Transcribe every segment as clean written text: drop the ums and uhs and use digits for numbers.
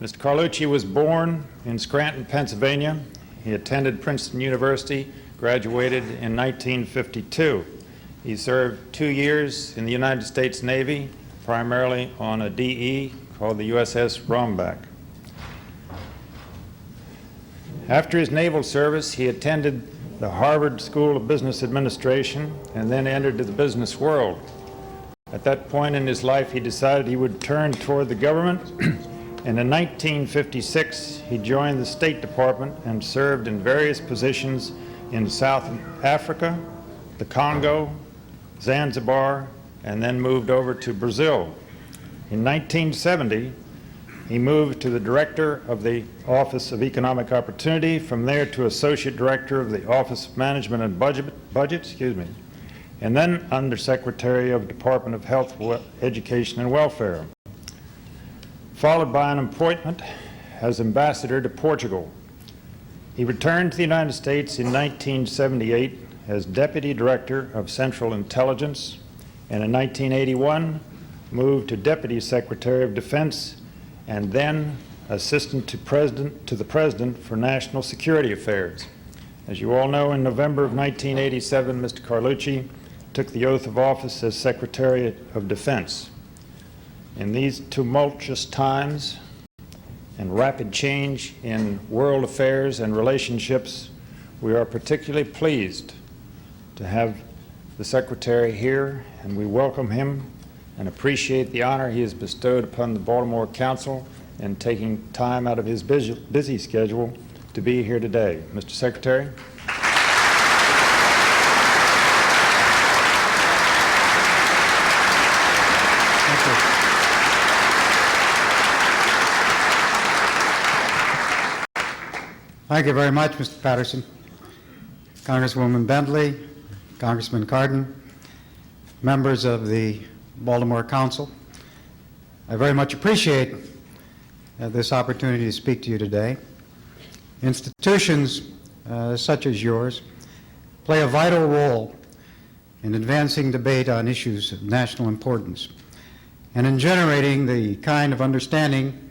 Mr. Carlucci was born in Scranton, Pennsylvania. He attended Princeton University, graduated in 1952. He served 2 years in the United States Navy, primarily on a DE called the USS Romback. After his naval service, he attended the Harvard School of Business Administration and then entered the business world. At that point in his life, he decided he would turn toward the government, and in 1956, he joined the State Department and served in various positions in South Africa, the Congo, Zanzibar, and then moved over to Brazil. In 1970, he moved to the Director of the Office of Economic Opportunity, from there to Associate Director of the Office of Management and Budget, and then Undersecretary of Department of Health, Education, and Welfare, followed by an appointment as Ambassador to Portugal. He returned to the United States in 1978 as Deputy Director of Central Intelligence, and in 1981 moved to Deputy Secretary of Defense and then Assistant to the President for National Security Affairs. As you all know, in November of 1987, Mr. Carlucci took the oath of office as Secretary of Defense. In these tumultuous times and rapid change in world affairs and relationships, we are particularly pleased to have the Secretary here, and we welcome him and appreciate the honor he has bestowed upon the Baltimore Council and taking time out of his busy schedule to be here today. Mr. Secretary. Thank you very much, Mr. Patterson. Congresswoman Bentley, Congressman Cardin, members of the Baltimore Council, I very much appreciate this opportunity to speak to you today. Institutions such as yours play a vital role in advancing debate on issues of national importance and in generating the kind of understanding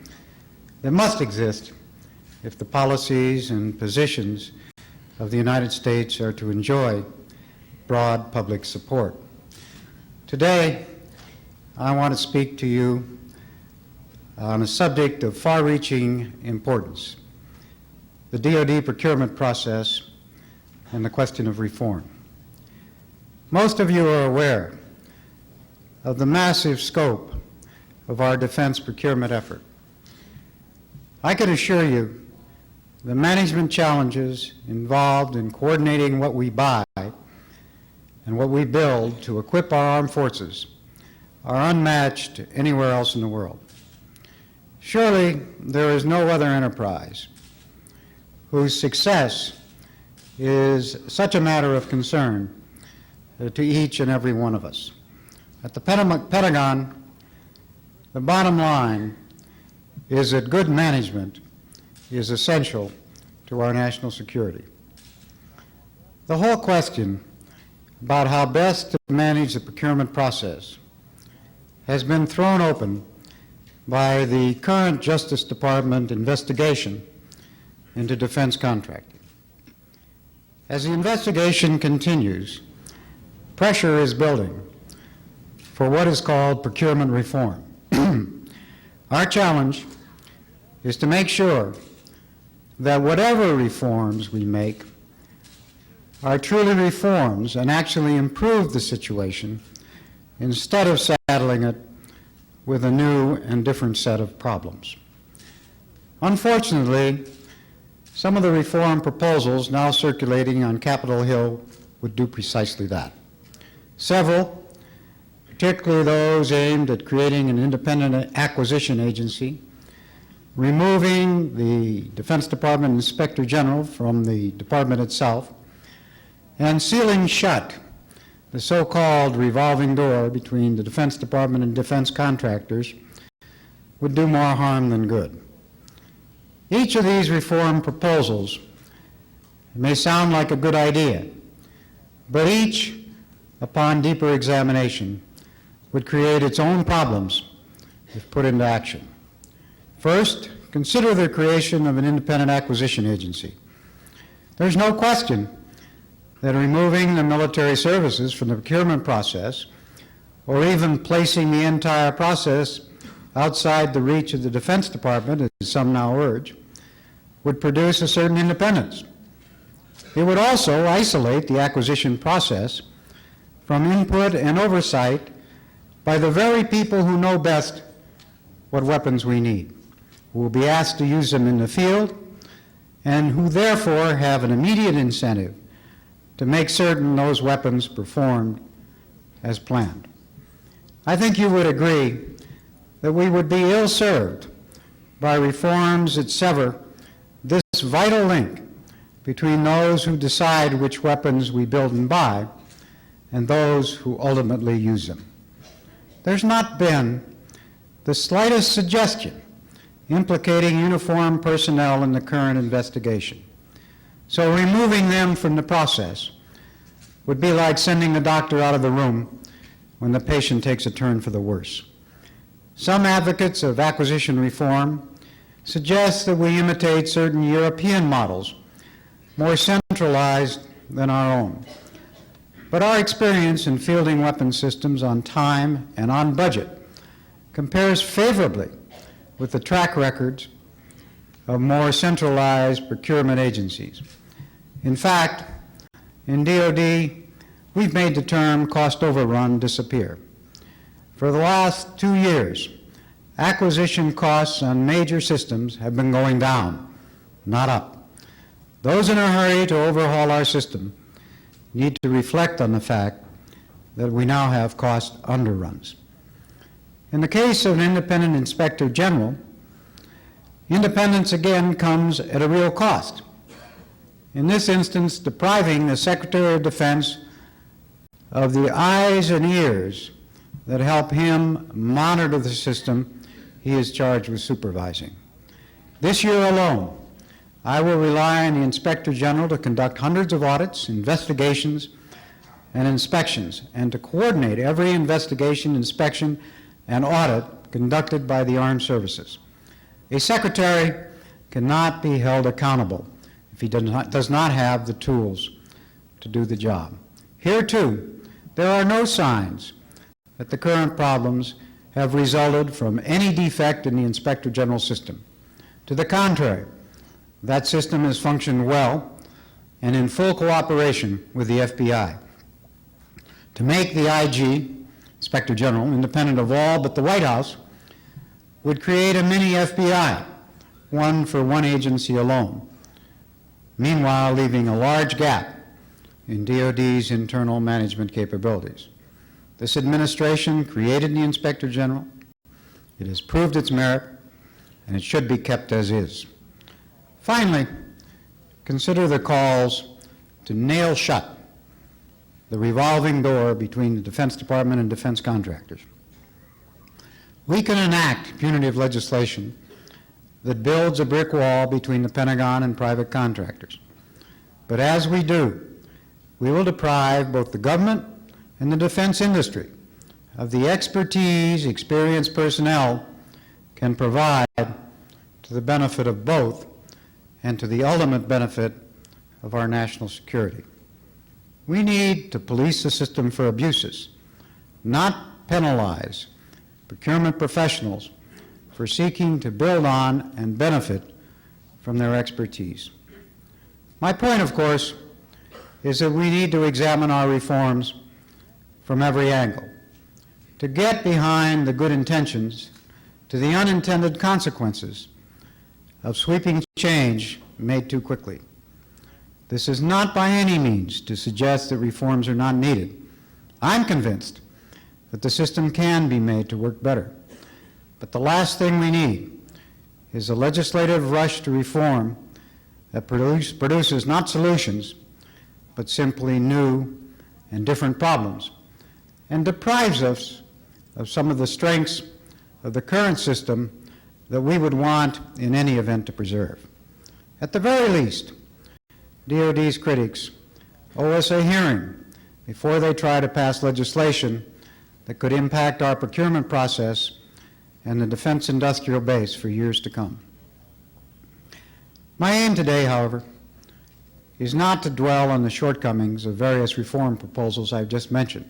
that must exist if the policies and positions of the United States are to enjoy broad public support. Today, I want to speak to you on a subject of far-reaching importance, the DoD procurement process and the question of reform. Most of you are aware of the massive scope of our defense procurement effort. I can assure you the management challenges involved in coordinating what we buy and what we build to equip our armed forces are unmatched anywhere else in the world. Surely there is no other enterprise whose success is such a matter of concern to each and every one of us. At the Pentagon, the bottom line is that good management is essential to our national security. The whole question about how best to manage the procurement process has been thrown open by the current Justice Department investigation into defense contracting. As the investigation continues, pressure is building for what is called procurement reform. Our challenge is to make sure that whatever reforms we make are truly reforms and actually improve the situation instead of saddling it with a new and different set of problems. Unfortunately, some of the reform proposals now circulating on Capitol Hill would do precisely that. Several, particularly those aimed at creating an independent acquisition agency, removing the Defense Department Inspector General from the department itself, and sealing shut the so-called revolving door between the Defense Department and defense contractors, would do more harm than good. Each of these reform proposals may sound like a good idea, but each, upon deeper examination, would create its own problems if put into action. First, consider the creation of an independent acquisition agency. There's no question that removing the military services from the procurement process, or even placing the entire process outside the reach of the Defense Department, as some now urge, would produce a certain independence. It would also isolate the acquisition process from input and oversight by the very people who know best what weapons we need, who will be asked to use them in the field, and who therefore have an immediate incentive to make certain those weapons performed as planned. I think you would agree that we would be ill-served by reforms that sever this vital link between those who decide which weapons we build and buy and those who ultimately use them. There's not been the slightest suggestion implicating uniformed personnel in the current investigation. So removing them from the process would be like sending the doctor out of the room when the patient takes a turn for the worse. Some advocates of acquisition reform suggest that we imitate certain European models, more centralized than our own. But our experience in fielding weapon systems on time and on budget compares favorably with the track records of more centralized procurement agencies. In fact, in DoD, we've made the term cost overrun disappear. For the last 2 years, acquisition costs on major systems have been going down, not up. Those in a hurry to overhaul our system need to reflect on the fact that we now have cost underruns. In the case of an independent inspector general, independence again comes at a real cost. In this instance, depriving the Secretary of Defense of the eyes and ears that help him monitor the system he is charged with supervising. This year alone, I will rely on the Inspector General to conduct hundreds of audits, investigations, and inspections, and to coordinate every investigation, inspection, and audit conducted by the armed services. A secretary cannot be held accountable if he does not have the tools to do the job. Here, too, there are no signs that the current problems have resulted from any defect in the Inspector General system. To the contrary, that system has functioned well and in full cooperation with the FBI. To make the IG, Inspector General, independent of all but the White House, would create a mini FBI, one for one agency alone, meanwhile leaving a large gap in DoD's internal management capabilities. This administration created the Inspector General. It has proved its merit, and it should be kept as is. Finally, consider the calls to nail shut the revolving door between the Defense Department and defense contractors. We can enact punitive legislation that builds a brick wall between the Pentagon and private contractors. But as we do, we will deprive both the government and the defense industry of the expertise experienced personnel can provide to the benefit of both and to the ultimate benefit of our national security. We need to police the system for abuses, not penalize procurement professionals for seeking to build on and benefit from their expertise. My point, of course, is that we need to examine our reforms from every angle, to get behind the good intentions to the unintended consequences of sweeping change made too quickly. This is not by any means to suggest that reforms are not needed. I'm convinced that the system can be made to work better. But the last thing we need is a legislative rush to reform that produces not solutions, but simply new and different problems, and deprives us of some of the strengths of the current system that we would want in any event to preserve. At the very least, DoD's critics owe us a hearing before they try to pass legislation that could impact our procurement process and the defense industrial base for years to come. My aim today, however, is not to dwell on the shortcomings of various reform proposals I've just mentioned,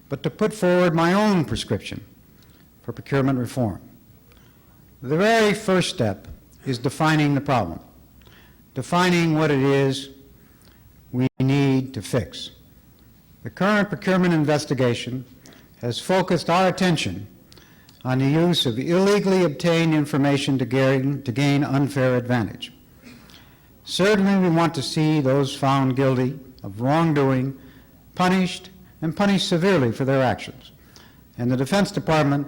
but to put forward my own prescription for procurement reform. The very first step is defining the problem, defining what it is we need to fix. The current procurement investigation has focused our attention on the use of illegally obtained information to gain unfair advantage. Certainly, we want to see those found guilty of wrongdoing punished, and punished severely for their actions. And the Defense Department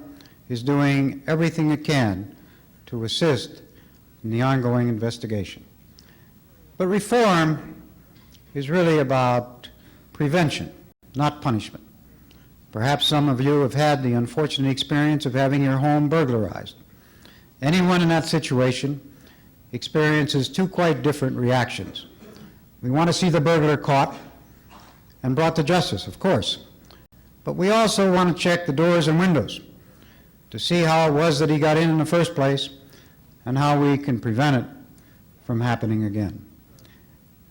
is doing everything it can to assist in the ongoing investigation. But reform is really about prevention, not punishment. Perhaps some of you have had the unfortunate experience of having your home burglarized. Anyone in that situation experiences two quite different reactions. We want to see the burglar caught and brought to justice, of course. But we also want to check the doors and windows to see how it was that he got in the first place and how we can prevent it from happening again.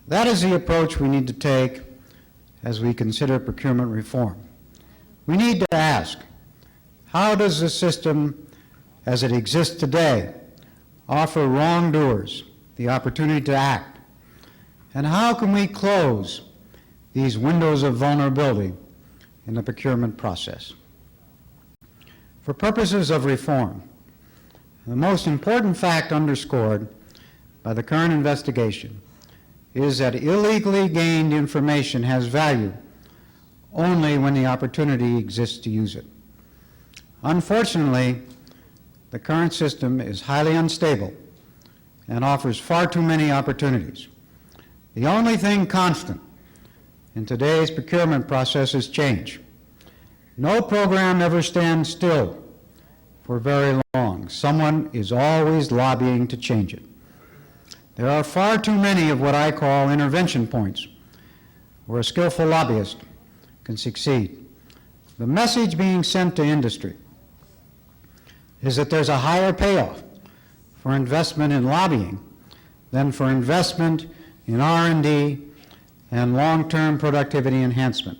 That is the approach we need to take as we consider procurement reform. We need to ask, how does the system as it exists today offer wrongdoers the opportunity to act? And how can we close these windows of vulnerability in the procurement process? For purposes of reform, the most important fact underscored by the current investigation is that illegally gained information has value only when the opportunity exists to use it. Unfortunately, the current system is highly unstable and offers far too many opportunities. The only thing constant in today's procurement process is change. No program ever stands still for very long. Someone is always lobbying to change it. There are far too many of what I call intervention points where a skillful lobbyist can succeed. The message being sent to industry is that there's a higher payoff for investment in lobbying than for investment in R&D and long-term productivity enhancement.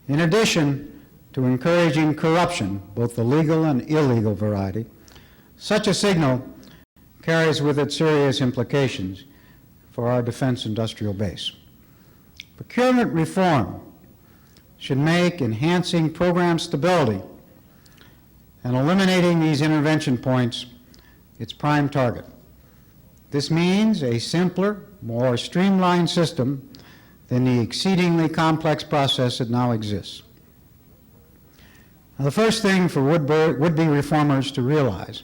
In addition to encouraging corruption, both the legal and illegal variety, such a signal carries with it serious implications for our defense industrial base. Procurement reform should make enhancing program stability and eliminating these intervention points its prime target. This means a simpler, more streamlined system than the exceedingly complex process that now exists. Now, the first thing for would-be reformers to realize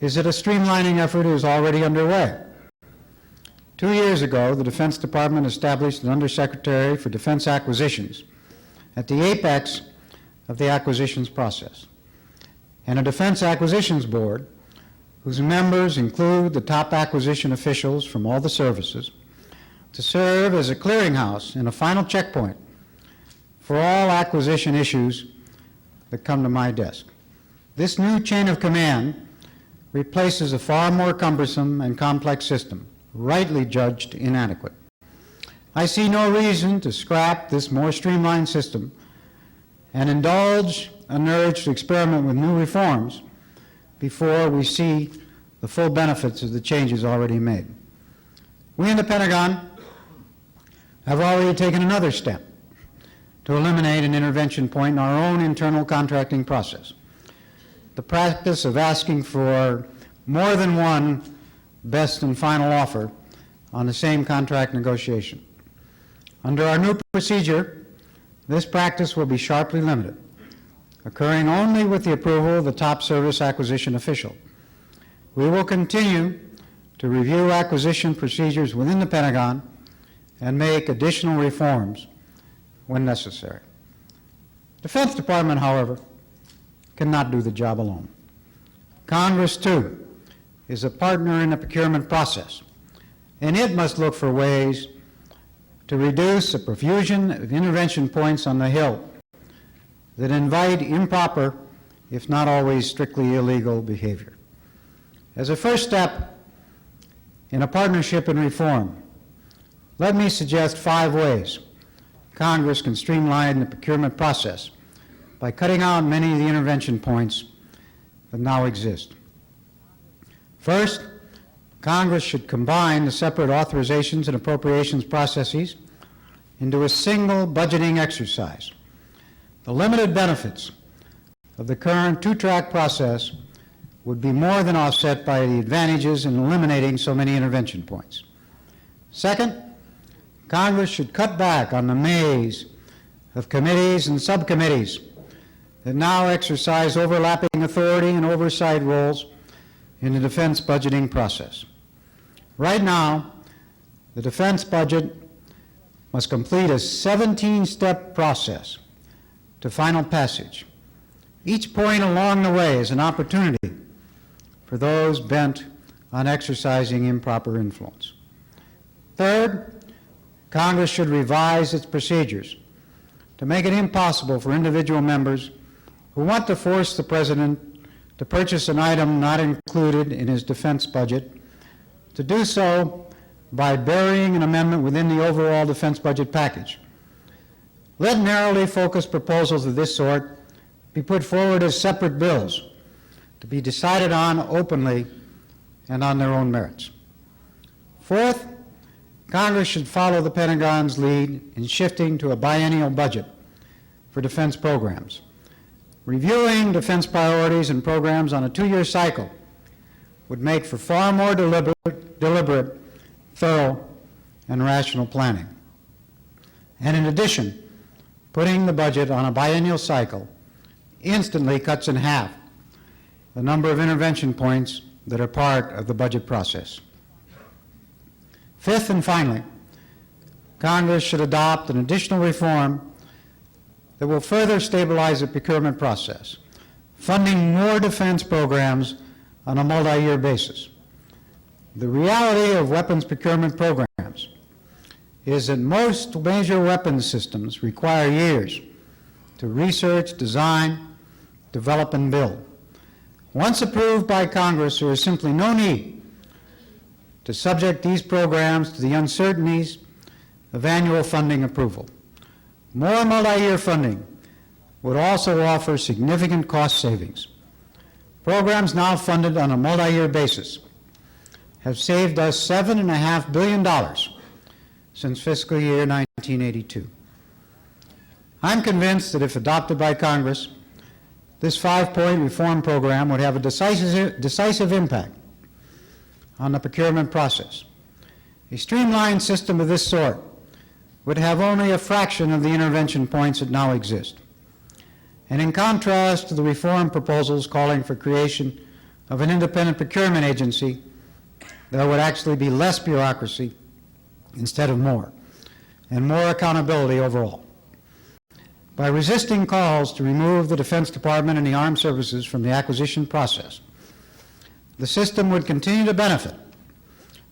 is that a streamlining effort is already underway. 2 years ago, the Defense Department established an Undersecretary for Defense Acquisitions at the apex of the acquisitions process, and a Defense Acquisitions Board whose members include the top acquisition officials from all the services to serve as a clearinghouse and a final checkpoint for all acquisition issues that come to my desk. This new chain of command replaces a far more cumbersome and complex system, rightly judged inadequate. I see no reason to scrap this more streamlined system and indulge an urge to experiment with new reforms before we see the full benefits of the changes already made. We in the Pentagon have already taken another step to eliminate an intervention point in our own internal contracting process. The practice of asking for more than one best and final offer on the same contract negotiation. Under our new procedure, this practice will be sharply limited, occurring only with the approval of the top service acquisition official. We will continue to review acquisition procedures within the Pentagon and make additional reforms when necessary. Defense Department, however, cannot do the job alone. Congress, too, is a partner in the procurement process, and it must look for ways to reduce the profusion of intervention points on the Hill that invite improper, if not always strictly illegal, behavior. As a first step, in a partnership in reform. Let me suggest 5 ways Congress can streamline the procurement process by cutting out many of the intervention points that now exist. First, Congress should combine the separate authorizations and appropriations processes into a single budgeting exercise. The limited benefits of the current 2-track process would be more than offset by the advantages in eliminating so many intervention points. Second, Congress should cut back on the maze of committees and subcommittees that now exercise overlapping authority and oversight roles in the defense budgeting process. Right now, the defense budget must complete a 17-step process to final passage. Each point along the way is an opportunity for those bent on exercising improper influence. Third, Congress should revise its procedures to make it impossible for individual members who want to force the President to purchase an item not included in his defense budget to do so by burying an amendment within the overall defense budget package. Let narrowly focused proposals of this sort be put forward as separate bills to be decided on openly and on their own merits. Fourth, Congress should follow the Pentagon's lead in shifting to a biennial budget for defense programs. Reviewing defense priorities and programs on a 2-year cycle would make for far more deliberate, thorough, and rational planning. And in addition, putting the budget on a biennial cycle instantly cuts in half the number of intervention points that are part of the budget process. Fifth and finally, Congress should adopt an additional reform that will further stabilize the procurement process, funding more defense programs on a multi-year basis. The reality of weapons procurement programs is that most major weapons systems require years to research, design, develop, and build. Once approved by Congress, there is simply no need to subject these programs to the uncertainties of annual funding approval. More multi-year funding would also offer significant cost savings. Programs now funded on a multi-year basis have saved us $7.5 billion since fiscal year 1982. I'm convinced that if adopted by Congress, this 5-point reform program would have a decisive impact on the procurement process. A streamlined system of this sort would have only a fraction of the intervention points that now exist. And in contrast to the reform proposals calling for creation of an independent procurement agency, there would actually be less bureaucracy instead of more, and more accountability overall. By resisting calls to remove the Defense Department and the Armed Services from the acquisition process, the system would continue to benefit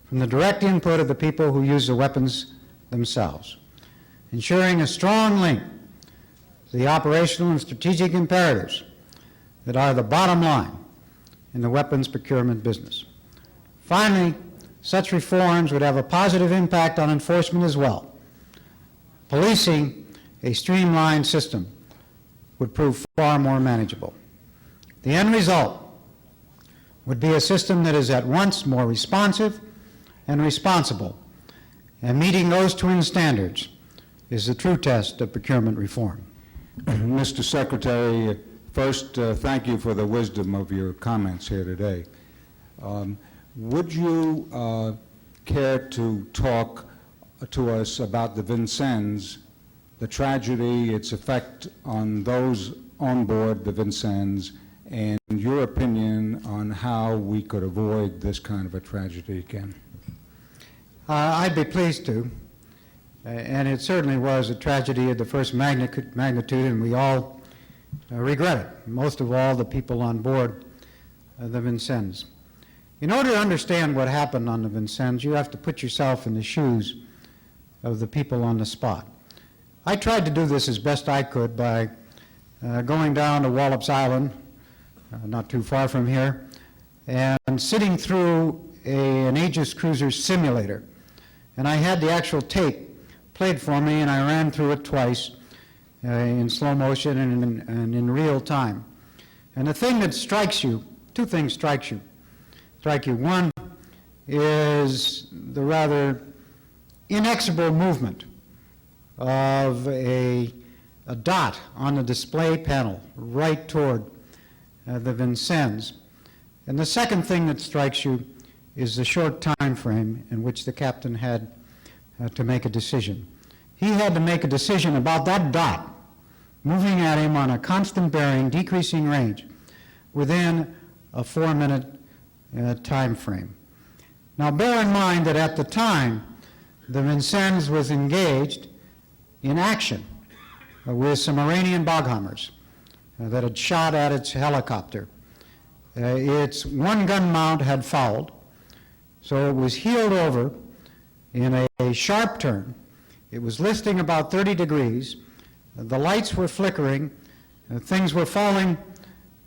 from the direct input of the people who use the weapons themselves, ensuring a strong link to the operational and strategic imperatives that are the bottom line in the weapons procurement business. Finally, such reforms would have a positive impact on enforcement as well. Policing a streamlined system would prove far more manageable. The end result would be a system that is at once more responsive and responsible, and meeting those twin standards is the true test of procurement reform. Mr. Secretary, first, thank you for the wisdom of your comments here today. Would you care to talk to us about the Vincennes, the tragedy, its effect on those on board the Vincennes, and your opinion on how we could avoid this kind of a tragedy again? I'd be pleased to. And it certainly was a tragedy of the first magnitude, and we all regret it, most of all the people on board the Vincennes. In order to understand what happened on the Vincennes, you have to put yourself in the shoes of the people on the spot. I tried to do this as best I could by going down to Wallops Island, not too far from here, and sitting through an Aegis cruiser simulator. And I had the actual tape played for me, and I ran through it twice in slow motion and in real time. And the thing that strikes you, two things strike you. One is the rather inexorable movement of a dot on the display panel right toward the Vincennes. And the second thing that strikes you is the short time frame in which the captain had to make a decision. He had to make a decision about that dot moving at him on a constant bearing, decreasing range, within a 4-minute time frame. Now bear in mind that at the time, the Vincennes was engaged in action with some Iranian Boghammers that had shot at its helicopter. Its one gun mount had fouled, so it was heeled over in a sharp turn. It was listing about 30 degrees. The lights were flickering. Things were falling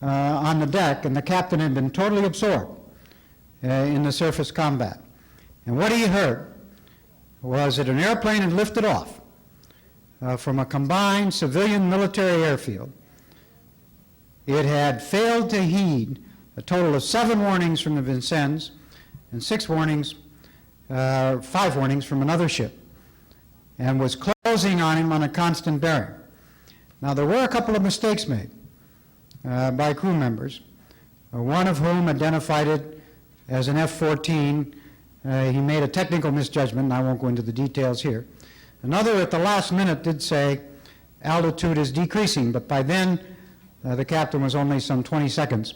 on the deck, and the captain had been totally absorbed in the surface combat. And what he heard was that an airplane had lifted off from a combined civilian-military airfield. It had failed to heed a total of 7 warnings from the Vincennes and 5 warnings from another ship, and was closing on him on a constant bearing. Now, there were a couple of mistakes made by crew members, one of whom identified it as an F-14. He made a technical misjudgment, and I won't go into the details here. Another at the last minute did say altitude is decreasing, but by then the captain was only some 20 seconds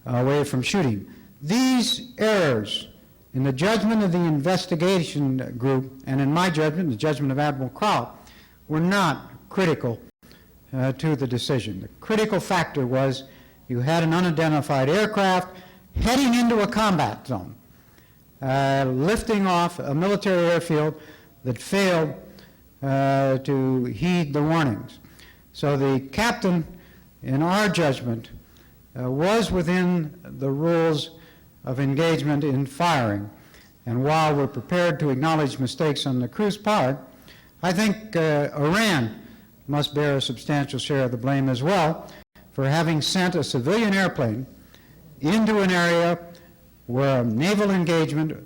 away from shooting. These errors in the judgment of the investigation group, and in my judgment, the judgment of Admiral Crowell, were not critical to the decision. The critical factor was you had an unidentified aircraft heading into a combat zone, lifting off a military airfield that failed to heed the warnings. So the captain, in our judgment, was within the rules of engagement in firing. And while we're prepared to acknowledge mistakes on the crew's part, I think Iran must bear a substantial share of the blame as well for having sent a civilian airplane into an area where naval engagement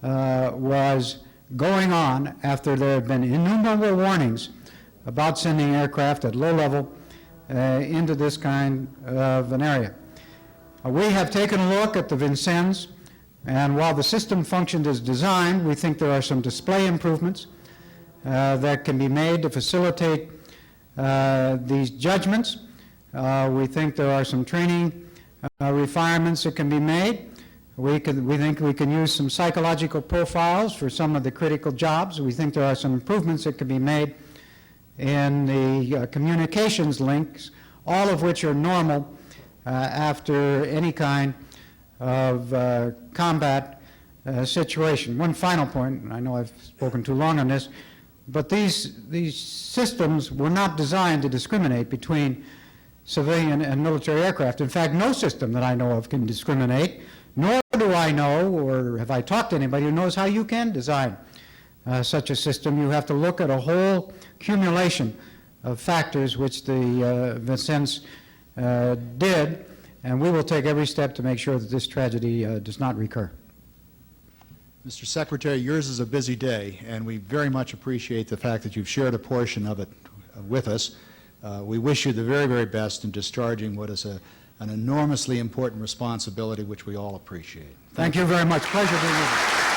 was going on after there had been innumerable warnings about sending aircraft at low level into this kind of an area. We have taken a look at the Vincennes, and while the system functioned as designed, we think there are some display improvements that can be made to facilitate these judgments. We think there are some training refinements that can be made. We think we can use some psychological profiles for some of the critical jobs. We think there are some improvements that can be made in the communications links, all of which are normal after any kind of combat situation. One final point, and I know I've spoken too long on this, but these systems were not designed to discriminate between civilian and military aircraft. In fact, no system that I know of can discriminate, nor do I know, or have I talked to anybody who knows how you can design such a system. You have to look at a whole accumulation of factors which the Vincennes did, and we will take every step to make sure that this tragedy does not recur. Mr. Secretary, yours is a busy day, and we very much appreciate the fact that you've shared a portion of it with us. We wish you the very, very best in discharging what is an enormously important responsibility which we all appreciate. Thank you very much. Pleasure being with you.